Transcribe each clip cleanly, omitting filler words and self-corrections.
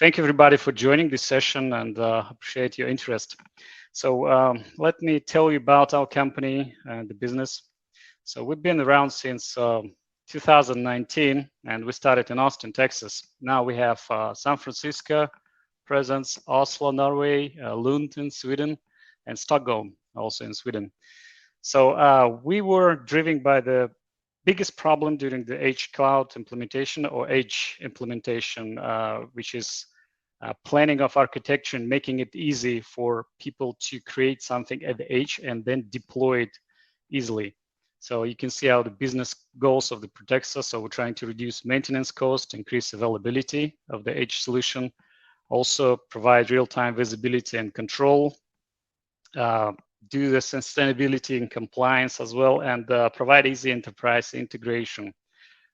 Thank you everybody for joining this session and appreciate your interest. So let me tell you about our company and the business. So we've been around since 2019 and we started in Austin, Texas. Now we have San Francisco presence, Oslo, Norway, Lund in Sweden, and Stockholm also in Sweden. So we were driven by the biggest problem during the Edge cloud implementation or Edge implementation, which is planning of architecture and making it easy for people to create something at the edge and then deploy it easily. So you can see how the business goals of the Pratexo. So we're trying to reduce maintenance cost, increase availability of the edge solution, also provide real-time visibility and control, do the sustainability and compliance as well, and provide easy enterprise integration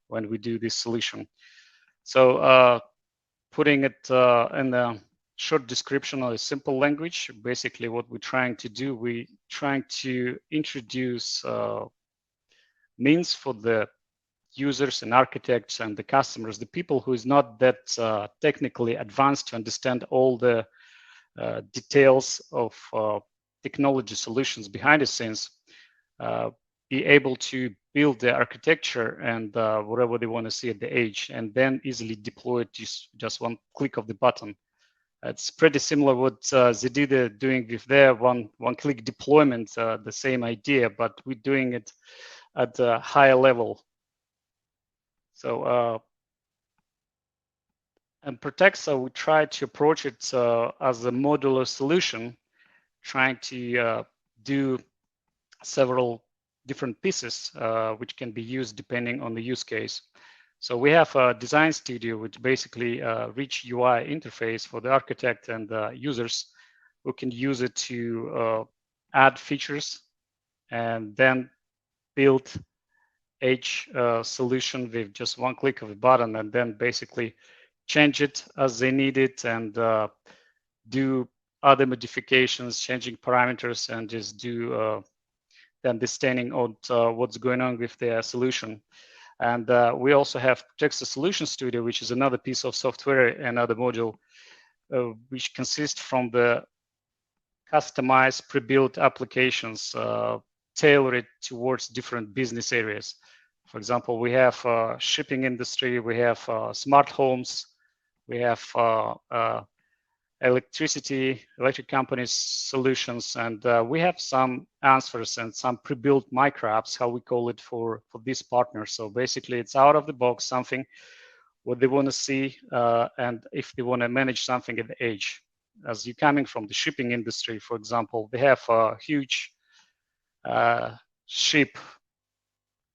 when we do this solution. So putting it in a short description or a simple language, basically what we're trying to do, we're trying to introduce means for the users and architects and the customers, the people who is not that technically advanced to understand all the details of technology solutions behind the scenes, be able to build the architecture and whatever they want to see at the edge, and then easily deploy it just one click of the button. It's pretty similar what ZEDEDA doing with their one-click deployment, the same idea, but we're doing it at a higher level. So and Pratexo, we try to approach it as a modular solution, trying to do several different pieces which can be used depending on the use case. So we have a design studio, which basically rich UI interface for the architect and users who can use it to add features and then build edge solution with just one click of a button, and then basically change it as they need it and do other modifications, changing parameters, and just do the understanding of what's going on with their solution. And we also have Pratexo Solution Studio, which is another piece of software, another module, which consists from the customized pre-built applications tailored towards different business areas. For example, we have shipping industry, we have smart homes, we have electric companies solutions, and we have some answers and some pre-built micro apps, how we call it, for these partners. So basically it's out of the box, something what they want to see, and if they want to manage something at the edge. As you're coming from the shipping industry, for example, they have a huge ship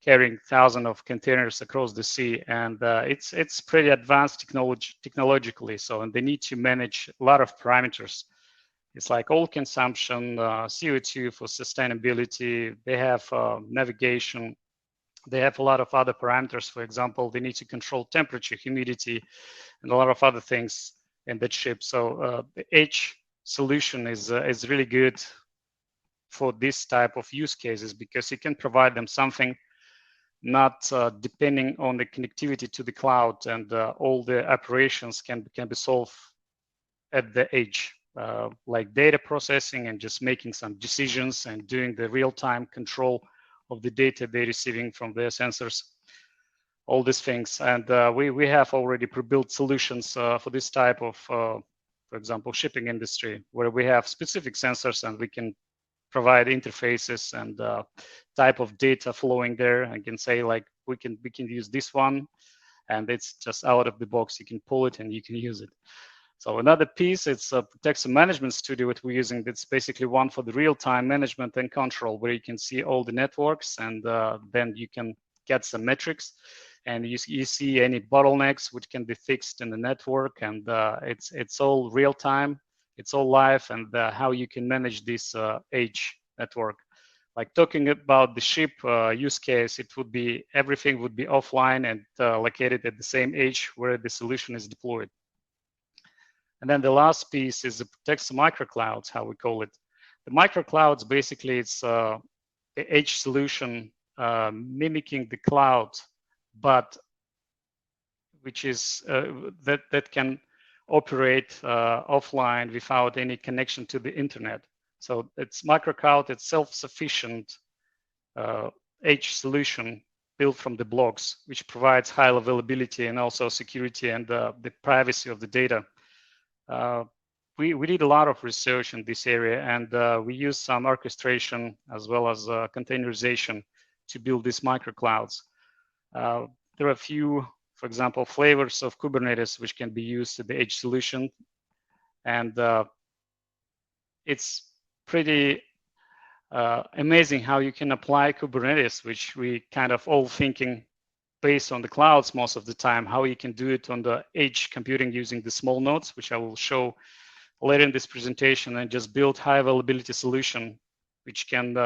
carrying thousands of containers across the sea, and it's pretty advanced technologically. So, and they need to manage a lot of parameters. It's like oil consumption, CO2 for sustainability. They have navigation. They have a lot of other parameters. For example, they need to control temperature, humidity, and a lot of other things in that ship. So the edge solution is really good for this type of use cases, because it can provide them something not depending on the connectivity to the cloud, and all the operations can be solved at the edge, like data processing and just making some decisions and doing the real-time control of the data they're receiving from their sensors, all these things. And we have already pre-built solutions for this type of, for example, shipping industry, where we have specific sensors and we can provide interfaces and type of data flowing there. I can say like we can use this one, and it's just out of the box. You can pull it and you can use it. So another piece, it's a Pratexo Management Studio that we're using. That's basically one for the real-time management and control, where you can see all the networks, and then you can get some metrics, and you see any bottlenecks which can be fixed in the network, and it's all real-time. It's all live, and how you can manage this edge network. Like talking about the ship use case, it would be, everything would be offline and located at the same edge where the solution is deployed. And then the last piece is the Pratexo microclouds, how we call it. The microclouds, basically, it's the edge solution mimicking the cloud, but which is that can operate offline without any connection to the internet. So it's microcloud, it's self-sufficient edge solution built from the blocks, which provides high availability and also security and the privacy of the data. We did a lot of research in this area, and we used some orchestration as well as containerization to build these microclouds. There are a few, for example, flavors of Kubernetes which can be used to the edge solution, and it's pretty amazing how you can apply Kubernetes, which we kind of all thinking based on the clouds most of the time, how you can do it on the edge computing using the small nodes, which I will show later in this presentation, and just build high availability solution, which can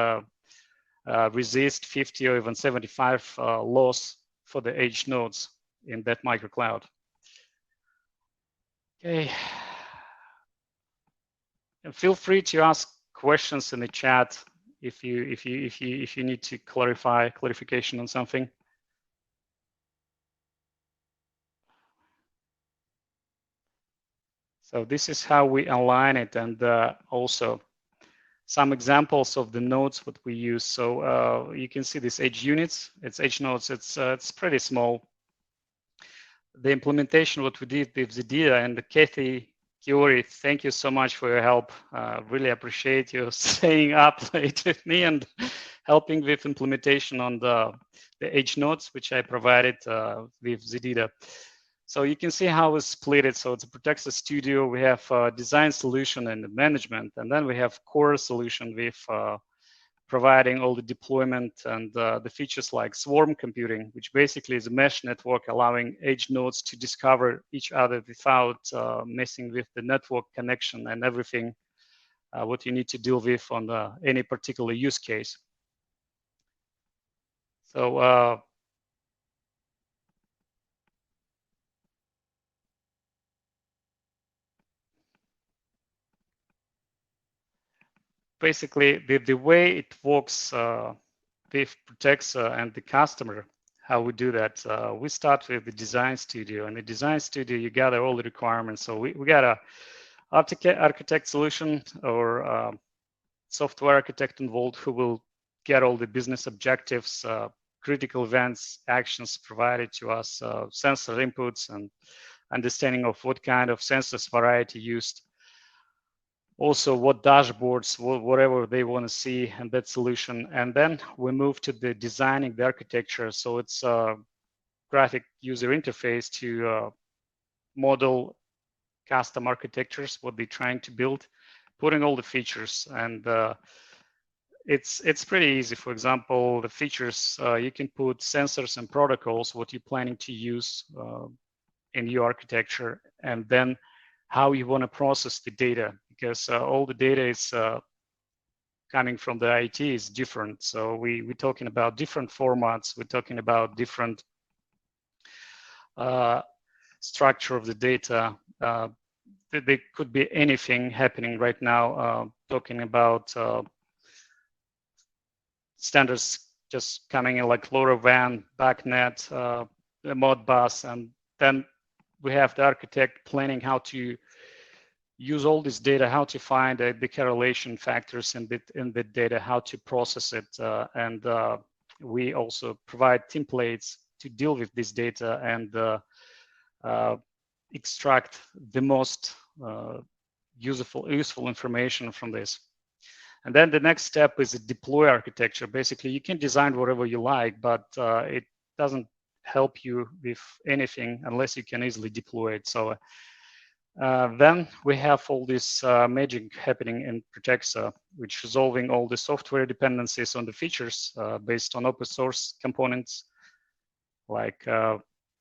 resist 50 or even 75 loss for the edge nodes in that microcloud. Okay. And feel free to ask questions in the chat if you need to clarification on something. So this is how we align it, and also some examples of the nodes what we use. So you can see these edge units. It's edge nodes. It's pretty small. The implementation what we did with ZEDEDA, and Kathy Kiori, thank you so much for your help. Really appreciate you staying up late with me and helping with implementation on the edge nodes, which I provided with ZEDEDA. So you can see how we split it. So it's a Pratexo Studio. We have a design solution and management, and then we have core solution with providing all the deployment and the features like swarm computing, which basically is a mesh network allowing edge nodes to discover each other without messing with the network connection and everything what you need to deal with on any particular use case. So basically the way it works with Pratexo and the customer, how we do that. We start with the design studio. In the design studio, you gather all the requirements. So we got a architect solution or software architect involved who will get all the business objectives, critical events, actions provided to us, sensor inputs, and understanding of what kind of sensors variety used. Also, what dashboards, whatever they want to see in that solution. And then we move to the designing the architecture. So it's a graphic user interface to model custom architectures, what they're trying to build, putting all the features. And it's pretty easy. For example, the features, you can put sensors and protocols, what you're planning to use in your architecture, and then how you want to process the data, because all the data is coming from the IT is different. So we're talking about different formats. We're talking about different structure of the data. There could be anything happening right now, talking about standards just coming in like LoRaWAN, BACnet, the Modbus, and then we have the architect planning how to use all this data, how to find the correlation factors in the data, how to process it, and we also provide templates to deal with this data and extract the most useful information from this. And then the next step is a deploy architecture. Basically, you can design whatever you like, but it doesn't help you with anything unless you can easily deploy it. So then we have all this magic happening in Pratexo, which is resolving all the software dependencies on the features based on open source components like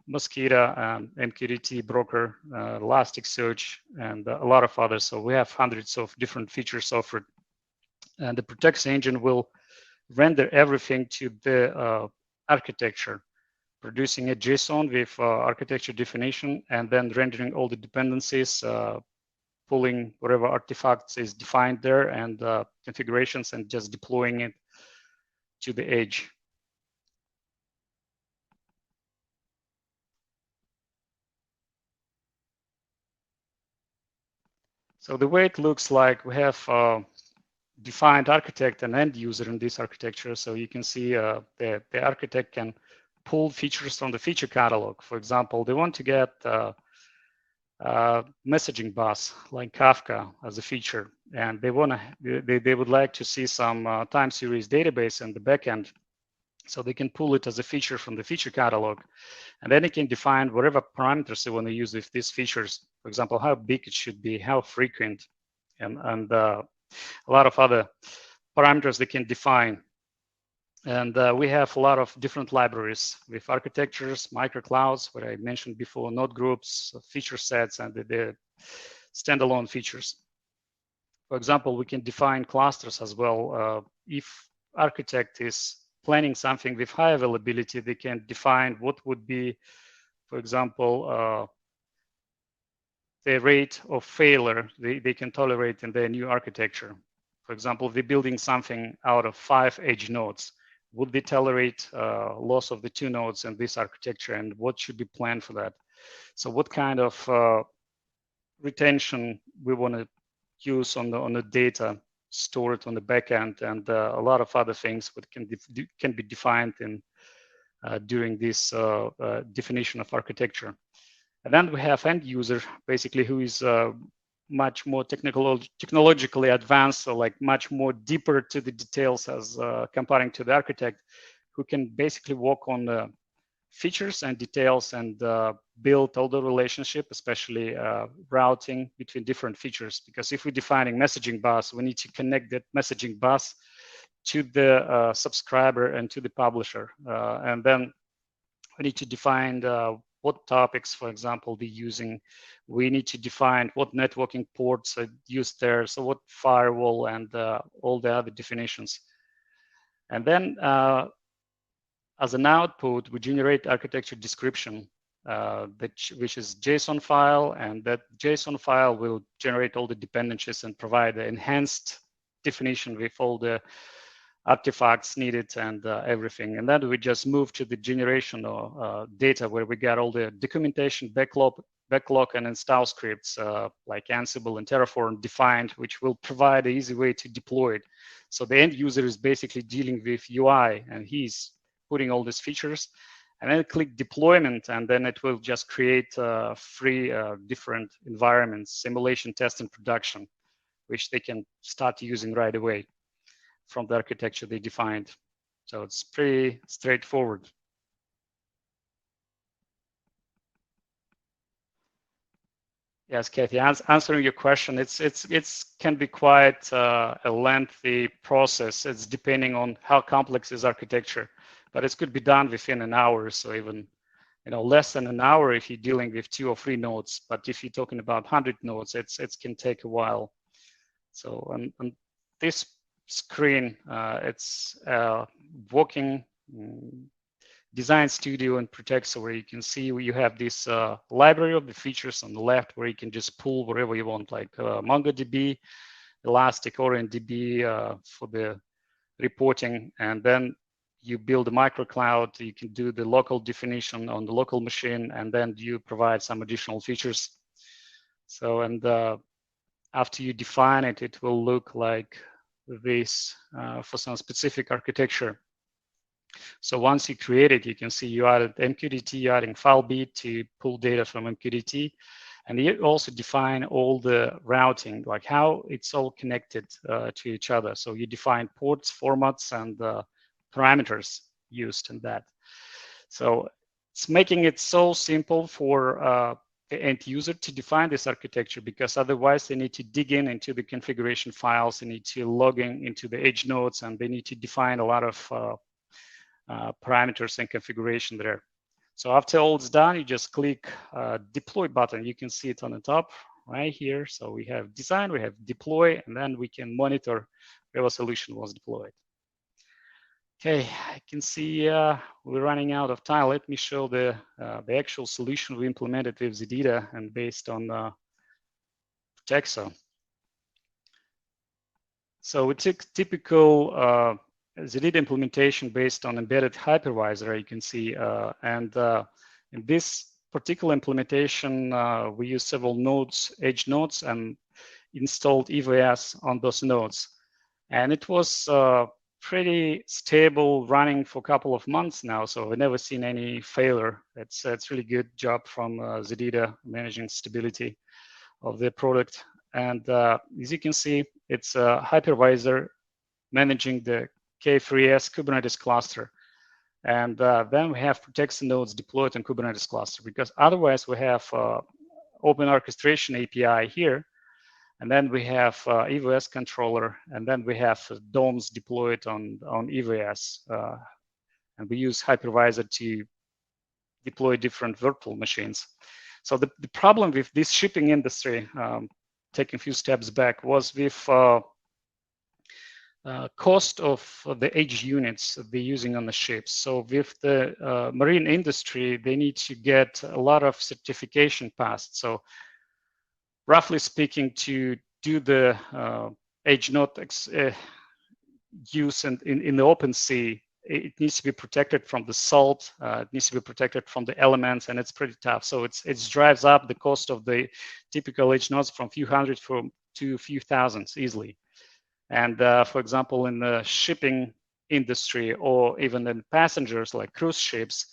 Mosquito, MQTT broker, Elasticsearch, and a lot of others. So we have hundreds of different features offered. And the Pratexo engine will render everything to the architecture, producing a JSON with architecture definition, and then rendering all the dependencies, pulling whatever artifacts is defined there and configurations, and just deploying it to the edge. So the way it looks like, we have defined architect and end user in this architecture. So you can see the architect can pull features from the feature catalog. For example, they want to get messaging bus like Kafka as a feature, and they would like to see some time series database in the backend, so they can pull it as a feature from the feature catalog, and then they can define whatever parameters they want to use with these features. For example, how big it should be, how frequent, and a lot of other parameters they can define. And we have a lot of different libraries with architectures, microclouds, what I mentioned before, node groups, feature sets, and the standalone features. For example, we can define clusters as well. If architect is planning something with high availability, they can define what would be, for example, the rate of failure they can tolerate in their new architecture. For example, if they're building something out of 5 edge nodes, would they tolerate loss of the 2 nodes in this architecture, and what should be planned for that? So what kind of retention we want to use on the data stored on the backend, and a lot of other things that can be defined in during this definition of architecture. And then we have end user, basically, who is much more technologically advanced, so like much more deeper to the details as comparing to the architect, who can basically work on the features and details and build all the relationship, especially routing between different features. Because if we're defining messaging bus, we need to connect that messaging bus to the subscriber and to the publisher. And then we need to define what topics, for example, they're using. We need to define what networking ports are used there, so what firewall, and all the other definitions. And then as an output, we generate architecture description, which is JSON file, and that JSON file will generate all the dependencies and provide the enhanced definition with all the artifacts needed and everything. And then we just move to the generation of data, where we get all the documentation, backlog and install scripts like Ansible and Terraform defined, which will provide an easy way to deploy it. So the end user is basically dealing with UI, and he's putting all these features, and then click deployment, and then it will just create 3 different environments: simulation, test, and production, which they can start using right away from the architecture they defined. So it's pretty straightforward. Yes, Kathy, answering your question, it's can be quite a lengthy process. It's depending on how complex is architecture, but it could be done within an hour. So even less than an hour if you're dealing with 2 or 3 nodes. But if you're talking about 100 nodes, it can take a while. So on this screen, it's working design studio and Pratexo, where you can see you have this library of the features on the left, where you can just pull wherever you want, like MongoDB, Elastic, or DB for the reporting, and then you build a microcloud. You can do the local definition on the local machine, and then you provide some additional features. So, and after you define it, it will look like this for some specific architecture. So once you create it, you can see you added MQTT, adding FileBeat to pull data from MQTT. And you also define all the routing, like how it's all connected to each other. So you define ports, formats, and parameters used in that. So it's making it so simple for the end user to define this architecture, because otherwise they need to dig into the configuration files, they need to log into the edge nodes, and they need to define a lot of parameters and configuration there. So after all is done, you just click deploy button. You can see it on the top right here. So we have design, we have deploy, and then we can monitor whatever solution was deployed. Okay, I can see we're running out of time. Let me show the actual solution we implemented with ZEDEDA and based on Pratexo. So we took typical ZEDEDA implementation based on embedded hypervisor, you can see, and in this particular implementation, we use several nodes, edge nodes, and installed EVS on those nodes. And it was pretty stable, running for a couple of months now. So we've never seen any failure. It's really good job from ZEDEDA managing stability of the product. And as you can see, it's a hypervisor managing the K3S Kubernetes cluster. And then we have Pratexo nodes deployed on Kubernetes cluster, because otherwise we have open orchestration API here. And then we have EVS controller, and then we have DOMs deployed on EVS. And we use hypervisor to deploy different virtual machines. So the problem with this shipping industry, taking a few steps back, was with cost of the edge units they're using on the ships. So with the marine industry, they need to get a lot of certification passed. So roughly speaking, to do the edge node use in the open sea, it needs to be protected from the salt, it needs to be protected from the elements, and it's pretty tough. So it drives up the cost of the typical edge nodes from a few hundred to a few thousands easily. And for example, in the shipping industry, or even in passengers like cruise ships,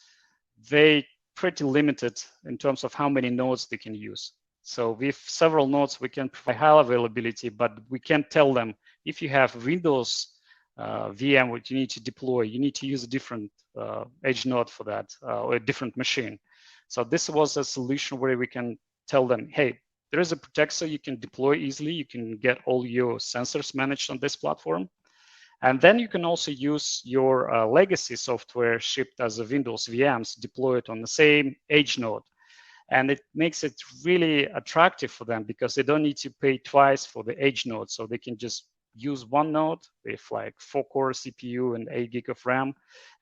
they pretty limited in terms of how many nodes they can use. So with several nodes, we can provide high availability, but we can't tell them, if you have Windows VM, what you need to deploy, you need to use a different edge node for that, or a different machine. So this was a solution where we can tell them, hey, there is a Pratexo you can deploy easily. You can get all your sensors managed on this platform. And then you can also use your legacy software shipped as a Windows VMs deployed on the same edge node. And it makes it really attractive for them, because they don't need to pay twice for the edge node. So they can just use one node with like 4-core CPU and 8 gig of RAM.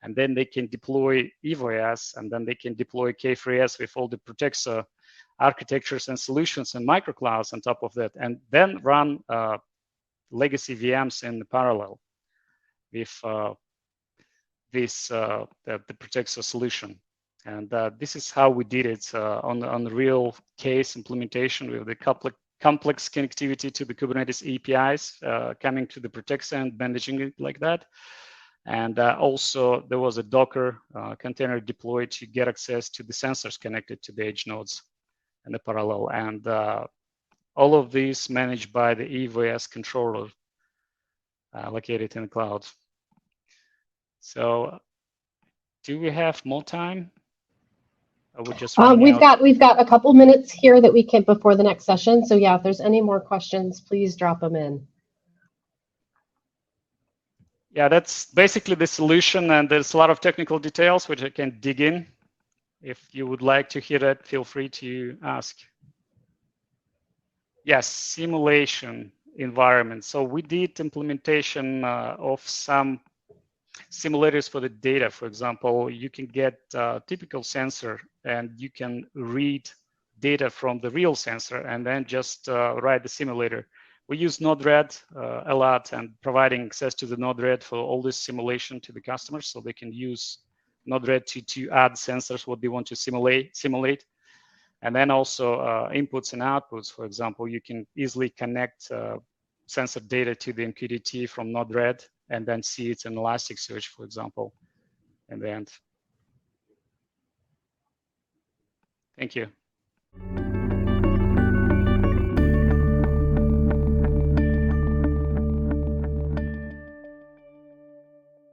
And then they can deploy EVS, and then they can deploy K3S with all the Pratexo architectures and solutions and microclouds on top of that, and then run legacy VMs in parallel with the Pratexo solution. And this is how we did it on the real case implementation, with the complex connectivity to the Kubernetes APIs coming to the Pratexo and managing it like that. And also there was a Docker container deployed to get access to the sensors connected to the edge nodes in the parallel. And all of these managed by the EVS controller located in the cloud. So do we have more time? Or we're just we've got a couple minutes here that we can before the next session. So yeah, if there's any more questions, please drop them in. Yeah, that's basically the solution, and there's a lot of technical details which I can dig in. If you would like to hear that, feel free to ask. Yes, simulation environment. So we did implementation of some simulators for the data. For example, you can get a typical sensor and you can read data from the real sensor and then just write the simulator. We use Node-RED a lot, and providing access to the Node-RED for all this simulation to the customers, so they can use Node-RED to add sensors what they want to simulate. And then also inputs and outputs. For example, you can easily connect sensor data to the MQTT from Node-RED and then see it in Elasticsearch, for example, in the end. Thank you.